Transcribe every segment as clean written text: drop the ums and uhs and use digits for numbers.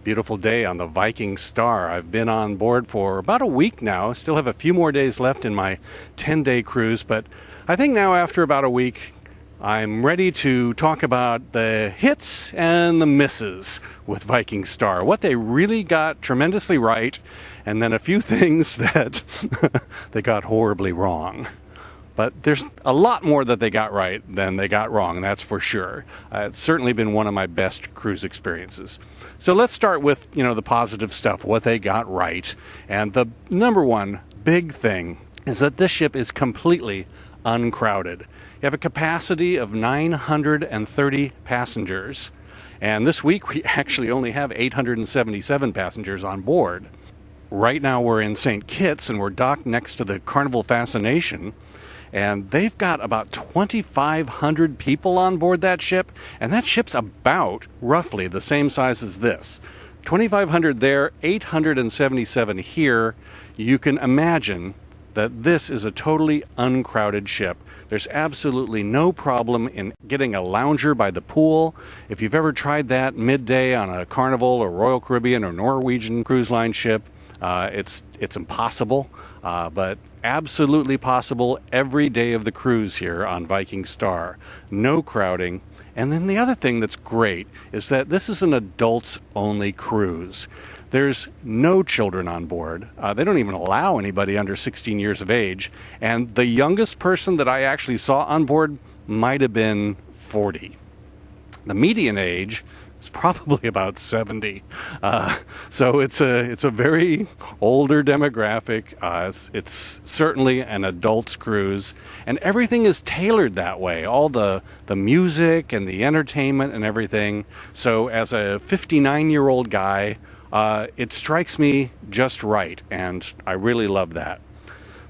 Beautiful day on the Viking Star. I've been on board for about a week now. Still have a few more days left in my 10-day cruise, but I think now after about a week, I'm ready to talk about the hits and the misses with Viking Star. What they really got tremendously right, and then a few things that they got horribly wrong. But there's a lot more that they got right than they got wrong, that's for sure. It's certainly been one of my best cruise experiences. So let's start with, the positive stuff, what they got right. And the number one big thing is that this ship is completely uncrowded. You have a capacity of 930 passengers. And this week we actually only have 877 passengers on board. Right now we're in St. Kitts and we're docked next to the Carnival Fascination. And they've got about 2,500 people on board that ship, and that ship's about roughly the same size as this. 2,500 there, 877 here. You can imagine that this is a totally uncrowded ship. There's absolutely no problem in getting a lounger by the pool. If you've ever tried that midday on a Carnival or Royal Caribbean or Norwegian Cruise Line ship, it's impossible, but absolutely possible every day of the cruise here on Viking Star. No crowding. And then the other thing that's great is that this is an adults-only cruise. There's no children on board. They don't even allow anybody under 16 years of age. And the youngest person that I actually saw on board might have been 40. The median age is probably about 70. So it's a very older demographic. It's certainly an adult's cruise, and everything is tailored that way. All the music and the entertainment and everything. So as a 59-year-old guy, it strikes me just right, and I really love that.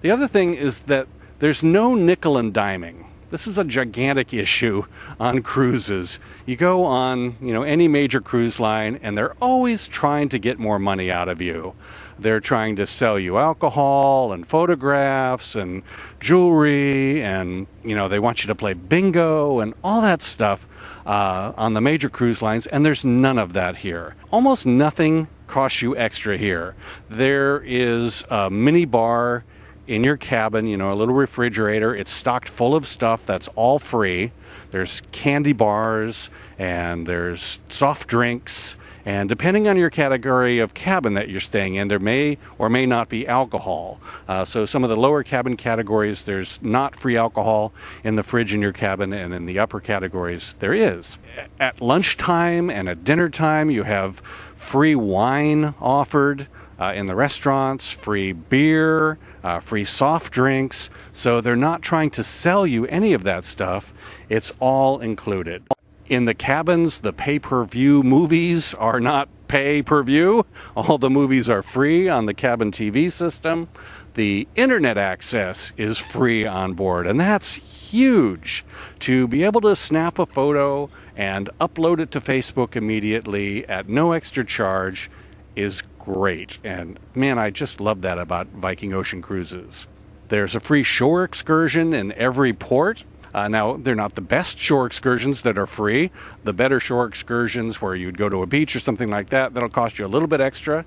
The other thing is that there's no nickel and diming. This is a gigantic issue on cruises. You go on, any major cruise line, and they're always trying to get more money out of you. They're trying to sell you alcohol and photographs and jewelry, and, they want you to play bingo and all that stuff on the major cruise lines, and there's none of that here. Almost nothing costs you extra here. There is a mini bar in your cabin, a little refrigerator. It's stocked full of stuff that's all free. There's candy bars and there's soft drinks. And depending on your category of cabin that you're staying in, there may or may not be alcohol. So some of the lower cabin categories, there's not free alcohol in the fridge in your cabin, and in the upper categories, there is. At lunchtime and at dinner time, you have free wine offered in the restaurants, free beer, free soft drinks. So they're not trying to sell you any of that stuff. It's all included. In the cabins, the pay-per-view movies are not pay-per-view. All the movies are free on the cabin TV system. The internet access is free on board, and that's huge. To be able to snap a photo and upload it to Facebook immediately at no extra charge is great. And man, I just love that about Viking Ocean Cruises. There's a free shore excursion in every port. Now, they're not the best shore excursions that are free. The better shore excursions where you'd go to a beach or something like that, that'll cost you a little bit extra.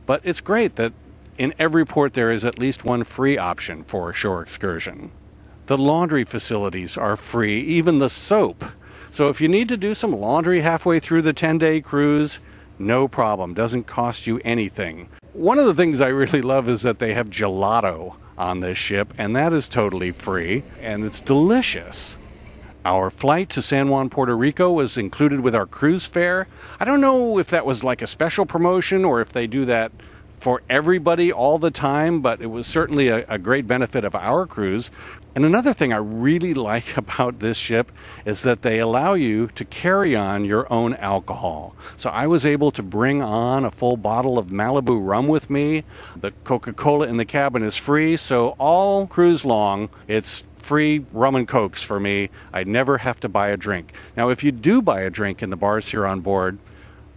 But it's great that in every port there is at least one free option for a shore excursion. The laundry facilities are free, even the soap. So if you need to do some laundry halfway through the 10-day cruise, no problem. Doesn't cost you anything. One of the things I really love is that they have gelato on this ship, and that is totally free, and it's delicious. Our flight to San Juan, Puerto Rico was included with our cruise fare. I don't know if that was like a special promotion or if they do that for everybody all the time, but it was certainly a great benefit of our cruise. And another thing I really like about this ship is that they allow you to carry on your own alcohol. So I was able to bring on a full bottle of Malibu rum with me. The Coca-Cola in the cabin is free, so all cruise long, it's free rum and cokes for me. I never have to buy a drink. Now, if you do buy a drink in the bars here on board,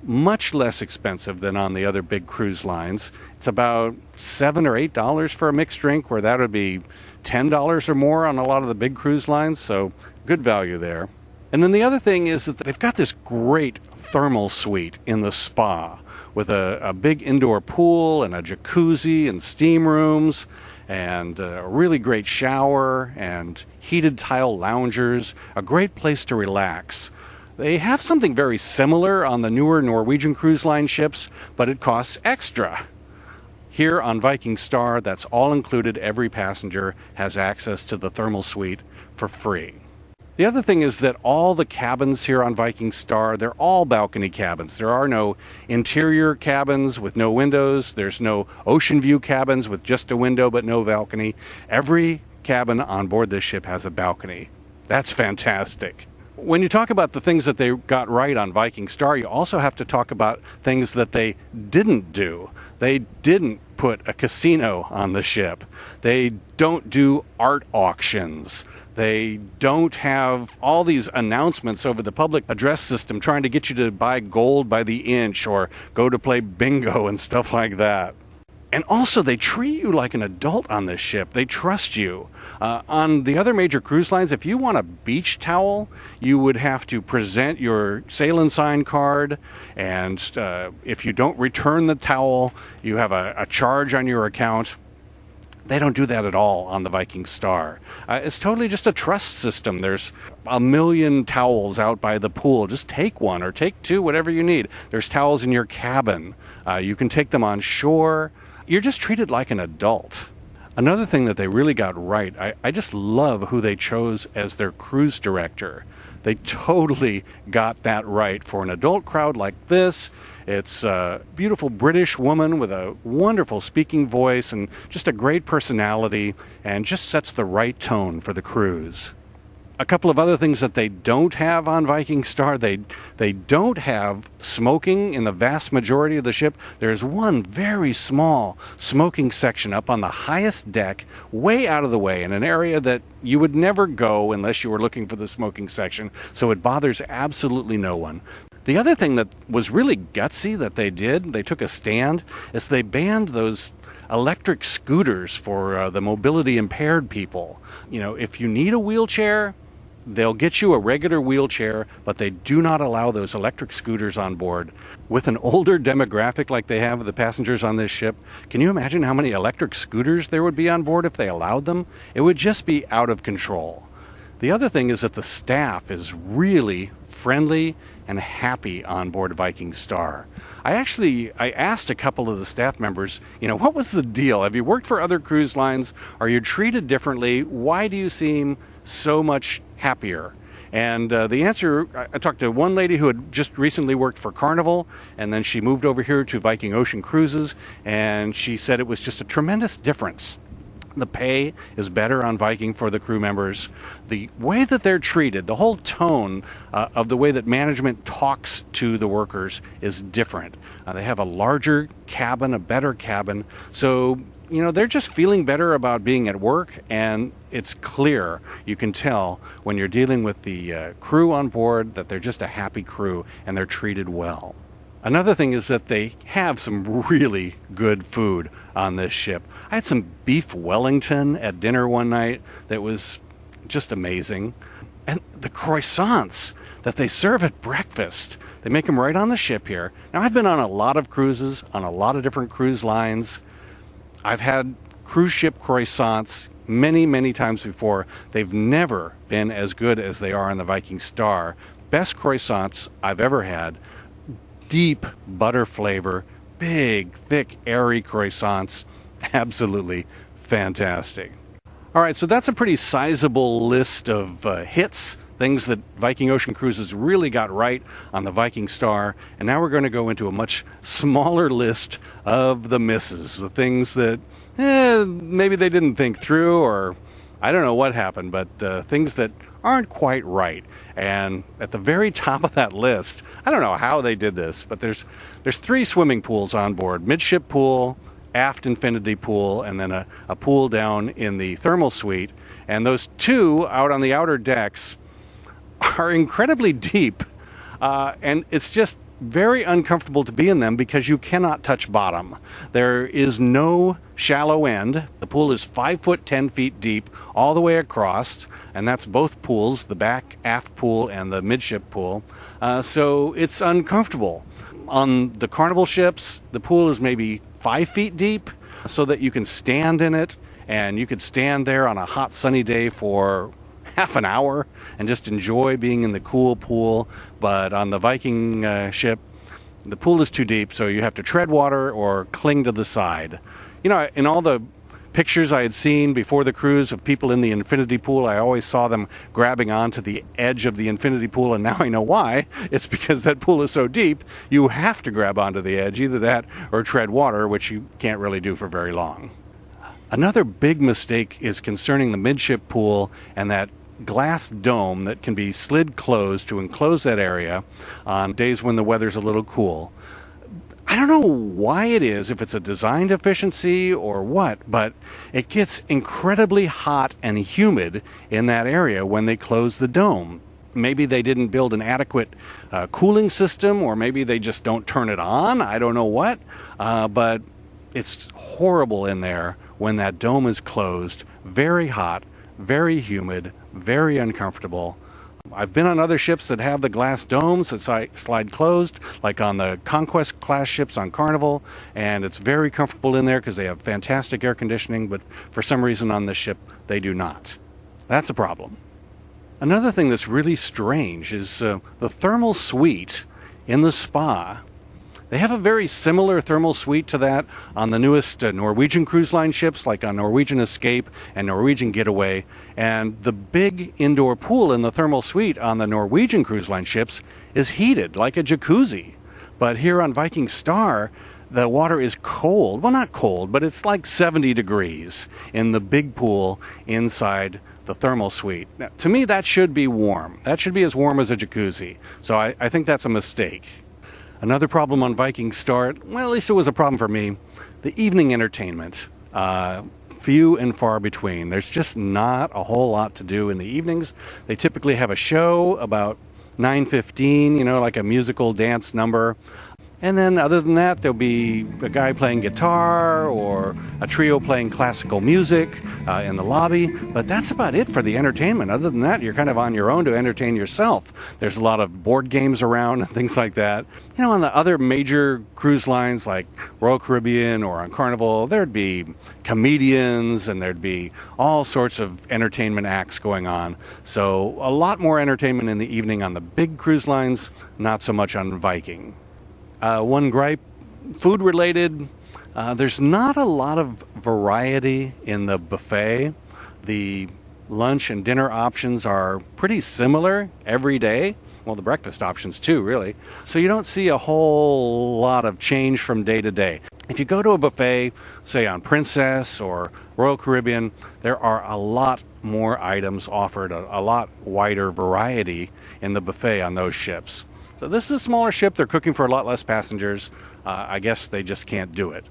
much less expensive than on the other big cruise lines. It's about $7 or $8 for a mixed drink, where that would be $10 or more on a lot of the big cruise lines, so good value there. And then the other thing is that they've got this great thermal suite in the spa with a big indoor pool and a jacuzzi and steam rooms and a really great shower and heated tile loungers, a great place to relax. They have something very similar on the newer Norwegian Cruise Line ships, but it costs extra. Here on Viking Star, that's all included. Every passenger has access to the thermal suite for free. The other thing is that all the cabins here on Viking Star, they're all balcony cabins. There are no interior cabins with no windows. There's no ocean view cabins with just a window but no balcony. Every cabin on board this ship has a balcony. That's fantastic. When you talk about the things that they got right on Viking Star, you also have to talk about things that they didn't do. They didn't put a casino on the ship. They don't do art auctions. They don't have all these announcements over the public address system trying to get you to buy gold by the inch or go to play bingo and stuff like that. And also, they treat you like an adult on this ship. They trust you. On the other major cruise lines, if you want a beach towel, you would have to present your sail and sign card. And if you don't return the towel, you have a charge on your account. They don't do that at all on the Viking Star. It's totally just a trust system. There's a million towels out by the pool. Just take one or take two, whatever you need. There's towels in your cabin. You can take them on shore. You're just treated like an adult. Another thing that they really got right, I just love who they chose as their cruise director. They totally got that right for an adult crowd like this. It's a beautiful British woman with a wonderful speaking voice and just a great personality, and just sets the right tone for the cruise. A couple of other things that they don't have on Viking Star, they don't have smoking in the vast majority of the ship. There's one very small smoking section up on the highest deck, way out of the way, in an area that you would never go unless you were looking for the smoking section, so it bothers absolutely no one. The other thing that was really gutsy that they did, they took a stand, is they banned those electric scooters for the mobility impaired people. You know, if you need a wheelchair, they'll get you a regular wheelchair, but they do not allow those electric scooters on board. With an older demographic like they have of the passengers on this ship, can you imagine how many electric scooters there would be on board if they allowed them? It would just be out of control. The other thing is that the staff is really friendly and happy on board Viking Star. I asked a couple of the staff members, what was the deal? Have you worked for other cruise lines? Are you treated differently? Why do you seem so much happier? And the answer, I talked to one lady who had just recently worked for Carnival, and then she moved over here to Viking Ocean Cruises, and she said it was just a tremendous difference. The pay is better on Viking for the crew members. The way that they're treated, the whole tone of the way that management talks to the workers is different. They have a larger cabin, a better cabin. So, they're just feeling better about being at work, and it's clear, you can tell when you're dealing with the crew on board that they're just a happy crew and they're treated well. Another thing is that they have some really good food on this ship. I had some beef Wellington at dinner one night that was just amazing. And the croissants that they serve at breakfast, they make them right on the ship here. Now, I've been on a lot of cruises, on a lot of different cruise lines. I've had cruise ship croissants many, many times before. They've never been as good as they are on the Viking Star. Best croissants I've ever had. Deep butter flavor, big, thick, airy croissants. Absolutely fantastic. All right, so that's a pretty sizable list of hits, things that Viking Ocean Cruises really got right on the Viking Star. And now we're going to go into a much smaller list of the misses, the things that maybe they didn't think through, or I don't know what happened, but things that aren't quite right. And at the very top of that list, I don't know how they did this, but there's 3 swimming pools on board: midship pool, aft infinity pool, and then a pool down in the thermal suite. And those 2 out on the outer decks are incredibly deep, and it's just very uncomfortable to be in them because you cannot touch bottom. There is no shallow end. The pool is 5 foot 10 feet deep all the way across, and that's both pools, the back aft pool and the midship pool. So it's uncomfortable. On the Carnival ships, the pool is maybe 5 feet deep so that you can stand in it, and you could stand there on a hot sunny day for half an hour and just enjoy being in the cool pool. But on the Viking ship, the pool is too deep, so you have to tread water or cling to the side. You know, in all the pictures I had seen before the cruise of people in the infinity pool, I always saw them grabbing onto the edge of the infinity pool, and now I know why. It's because that pool is so deep, you have to grab onto the edge, either that or tread water, which you can't really do for very long. Another big mistake is concerning the midship pool and that glass dome that can be slid closed to enclose that area on days when the weather's a little cool. I don't know why it is, if it's a design deficiency or what, but it gets incredibly hot and humid in that area when they close the dome. Maybe they didn't build an adequate cooling system, or maybe they just don't turn it on. I don't know what, but it's horrible in there when that dome is closed. Very hot, very humid, very uncomfortable. I've been on other ships that have the glass domes that slide closed, like on the Conquest class ships on Carnival, and it's very comfortable in there because they have fantastic air conditioning, but for some reason on this ship they do not. That's a problem. Another thing that's really strange is the thermal suite in the spa. They have a very similar thermal suite to that on the newest Norwegian Cruise Line ships, like on Norwegian Escape and Norwegian Getaway. And the big indoor pool in the thermal suite on the Norwegian Cruise Line ships is heated, like a jacuzzi. But here on Viking Star, the water is cold. Well, not cold, but it's like 70 degrees in the big pool inside the thermal suite. Now, to me, that should be warm. That should be as warm as a jacuzzi. So I think that's a mistake. Another problem on Viking Star, well, at least it was a problem for me, the evening entertainment. Few and far between. There's just not a whole lot to do in the evenings. They typically have a show about 9:15, like a musical dance number. And then other than that, there'll be a guy playing guitar or a trio playing classical music in the lobby. But that's about it for the entertainment. Other than that, you're kind of on your own to entertain yourself. There's a lot of board games around and things like that. On the other major cruise lines like Royal Caribbean or on Carnival, there'd be comedians and there'd be all sorts of entertainment acts going on. So a lot more entertainment in the evening on the big cruise lines, not so much on Viking. One gripe, food related, there's not a lot of variety in the buffet. The lunch and dinner options are pretty similar every day. Well, the breakfast options too, really. So you don't see a whole lot of change from day to day. If you go to a buffet, say on Princess or Royal Caribbean, there are a lot more items offered, a lot wider variety in the buffet on those ships. So this is a smaller ship. They're cooking for a lot less passengers. I guess they just can't do it.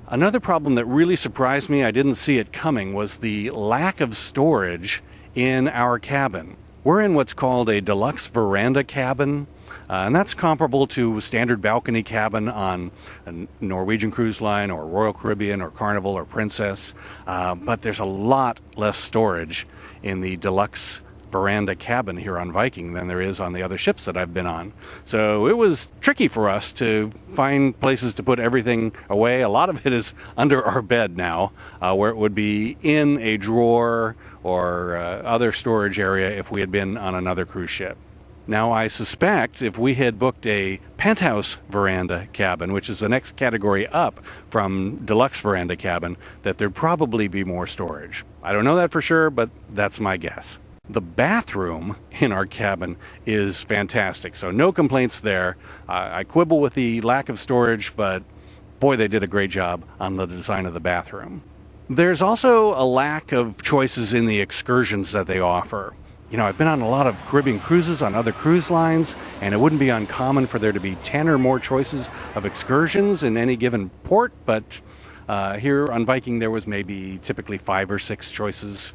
Another problem that really surprised me, I didn't see it coming, was the lack of storage in our cabin. We're in what's called a deluxe veranda cabin, and that's comparable to a standard balcony cabin on a Norwegian Cruise Line or Royal Caribbean or Carnival or Princess, but there's a lot less storage in the deluxe veranda cabin here on Viking than there is on the other ships that I've been on. So it was tricky for us to find places to put everything away. A lot of it is under our bed now, where it would be in a drawer or other storage area if we had been on another cruise ship. Now, I suspect if we had booked a penthouse veranda cabin, which is the next category up from deluxe veranda cabin, that there'd probably be more storage. I don't know that for sure, but that's my guess. The bathroom in our cabin is fantastic, so no complaints there. I quibble with the lack of storage, but boy, they did a great job on the design of the bathroom. There's also a lack of choices in the excursions that they offer. I've been on a lot of Caribbean cruises on other cruise lines, and it wouldn't be uncommon for there to be 10 or more choices of excursions in any given port, but here on Viking there was maybe typically 5 or 6 choices.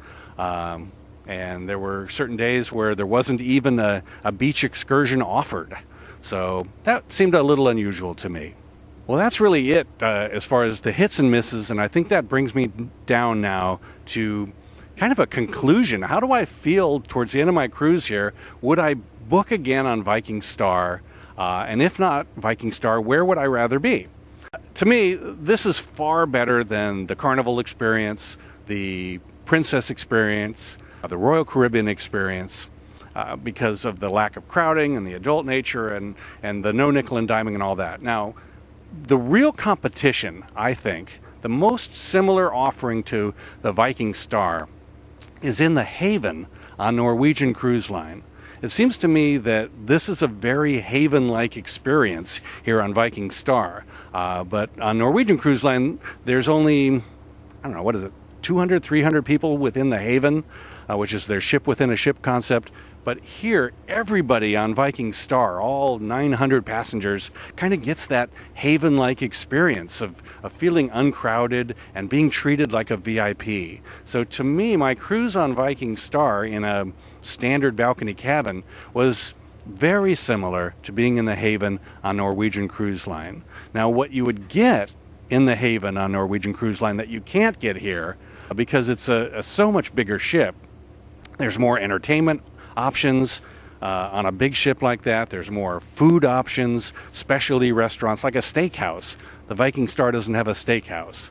And there were certain days where there wasn't even a beach excursion offered. So that seemed a little unusual to me. Well, that's really it as far as the hits and misses, and I think that brings me down now to kind of a conclusion. How do I feel towards the end of my cruise here? Would I book again on Viking Star? And if not Viking Star, where would I rather be? To me, this is far better than the Carnival experience, the Princess experience, the Royal Caribbean experience, because of the lack of crowding and the adult nature and the no nickel and diming and all that. Now, the real competition, I think, the most similar offering to the Viking Star is in the Haven on Norwegian Cruise Line. It seems to me that this is a very Haven-like experience here on Viking Star. But on Norwegian Cruise Line, there's only, I don't know, what is it, 200, 300 people within the Haven, which is their ship within a ship concept. But here, everybody on Viking Star, all 900 passengers, kind of gets that Haven-like experience of feeling uncrowded and being treated like a VIP. So to me, my cruise on Viking Star in a standard balcony cabin was very similar to being in the Haven on Norwegian Cruise Line. Now, what you would get in the Haven on Norwegian Cruise Line that you can't get here, because it's a so much bigger ship, there's more entertainment options on a big ship like that. There's more food options, specialty restaurants, like a steakhouse. The Viking Star doesn't have a steakhouse.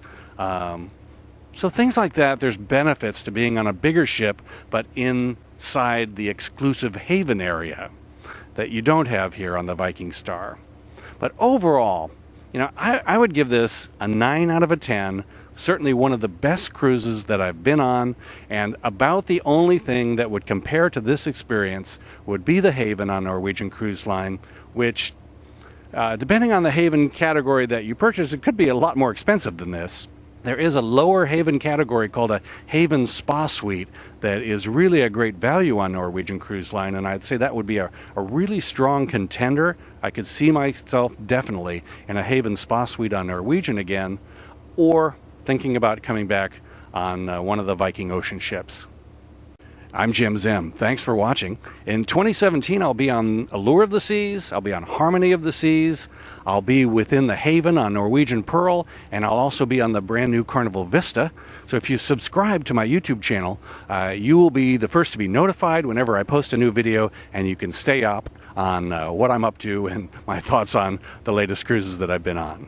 So things like that, there's benefits to being on a bigger ship, but inside the exclusive Haven area that you don't have here on the Viking Star. But overall, I would give this a 9 out of a 10. Certainly one of the best cruises that I've been on, and about the only thing that would compare to this experience would be the Haven on Norwegian Cruise Line, which, depending on the Haven category that you purchase, it could be a lot more expensive than this. There is a lower Haven category called a Haven Spa Suite that is really a great value on Norwegian Cruise Line, and I'd say that would be a really strong contender. I could see myself definitely in a Haven Spa Suite on Norwegian again, or thinking about coming back on one of the Viking Ocean ships. I'm Jim Zim. Thanks for watching. In 2017, I'll be on Allure of the Seas, I'll be on Harmony of the Seas, I'll be within the Haven on Norwegian Pearl, and I'll also be on the brand new Carnival Vista. So if you subscribe to my YouTube channel, you will be the first to be notified whenever I post a new video, and you can stay up on what I'm up to and my thoughts on the latest cruises that I've been on.